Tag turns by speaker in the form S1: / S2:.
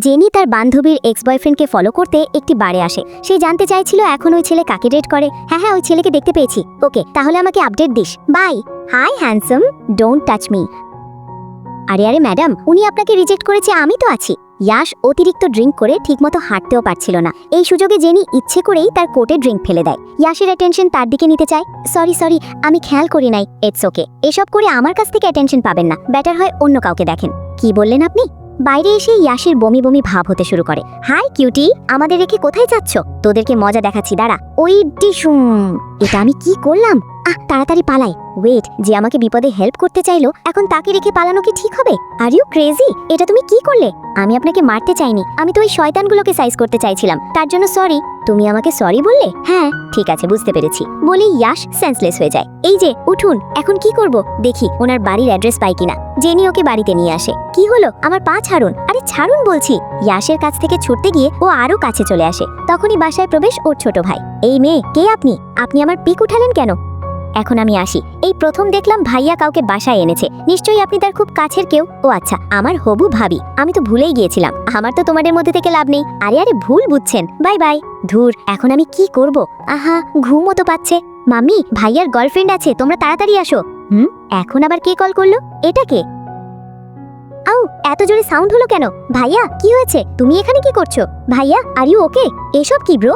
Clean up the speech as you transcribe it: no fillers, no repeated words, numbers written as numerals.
S1: Jenny তার বান্ধবীর x বয়ফ্রেন্ডকে ফলো করতে একটি বারে আসে। সে জানতে চাইছিল এখন ওই ছেলে কাকে ডেট করে। হ্যাঁ, ওই ছেলেকে দেখতে পেয়েছি। ওকে, তাহলে আমাকে আপডেট দিস। Bye. Hi handsome, don't touch me. আরে ম্যাডাম, উনি আপনাকে রিজেক্ট করেছে, আমি তো আছি। ইয়াশ অতিরিক্ত ড্রিঙ্ক করে ঠিকমতো হাঁটতেও পারছিল না। এই সুযোগে জেনি ইচ্ছে করেই তার কোটে ড্রিঙ্ক ফেলে দেয়। ইয়াশের অ্যাটেনশন তার দিকে নিতে চায়। সরি, আমি খেয়াল করি নাই। It's okay. এসব করে আমার কাছ থেকে অ্যাটেনশন পাবেন না। বেটার হয় অন্য কাউকে দেখেন। কি বললেন আপনি? বাইরে এসে ইয়াশের বমি বমি ভাব হতে শুরু করে। হাই কিউটি, আমাদের রেখে কোথায় যাচ্ছ? তোদেরকে মজা দেখাচ্ছি, দাঁড়া। ওই ডিশুম, এটা আমি কি করলাম? তাড়াতাড়ি পালাই। ওয়েট, যে আমাকে বিপদে হেল্প করতে চাইলো, এখন তাকে রেখে পালানো কি ঠিক হবে? Are you crazy? এটা তুমি কি করলে? আমি আপনাকে মারতে চাইনি, আমি তো ওই শয়তানগুলোকে সাইজ করতে চাইছিলাম। তার জন্য সরি। তুমি আমাকে সরি বললে? হ্যাঁ, ঠিক আছে, বুঝতে পেরেছি। বলে ইয়াশ সেন্সলেস হয়ে যায়। এই যে উঠুন, এখন কি করব? দেখি ওনার বাড়ির অ্যাড্রেস পাই কিনা। জেনি ওকে বাড়িতে নিয়ে আসে। কি হলো? আমার পা ছাড়ুন। আরে ছাড়ুন বলছি। ইয়াশের কাছ থেকে ছুটতে গিয়ে ও আরো কাছে চলে আসে। তখনই বাসায় প্রবেশ ওর ছোট ভাই। এই মেয়ে, কে আপনি? আপনি আমার পিক উঠালেন কেন? এখন আমি আসি। এই প্রথম দেখলাম ভাইয়া কাউকে বাসায় এনেছে। নিশ্চয়ই আপনি তার খুব কাছের কেউ। ও আচ্ছা, আমার হবু ভাবি। আমি তো ভুলেই গিয়েছিলাম। আমার তো তোমাদের মধ্যে থেকে লাভ নেই। আরে ভুল বুঝছেন। Bye bye. ধুর, এখন আমি কি করব? আহা, ঘুমও তো পাচ্ছে। মাম্মি, ভাইয়ার গার্লফ্রেন্ড আছে, তোমরা তাড়াতাড়ি আসো। এখন আবার কে কল করলো? এটা কে? আউ, এত জোরে সাউন্ড হলো কেন? ভাইয়া, কি হয়েছে? তুমি এখানে কি করছো? ভাইয়া, আর ইউ ওকে? এসব কি ব্রো?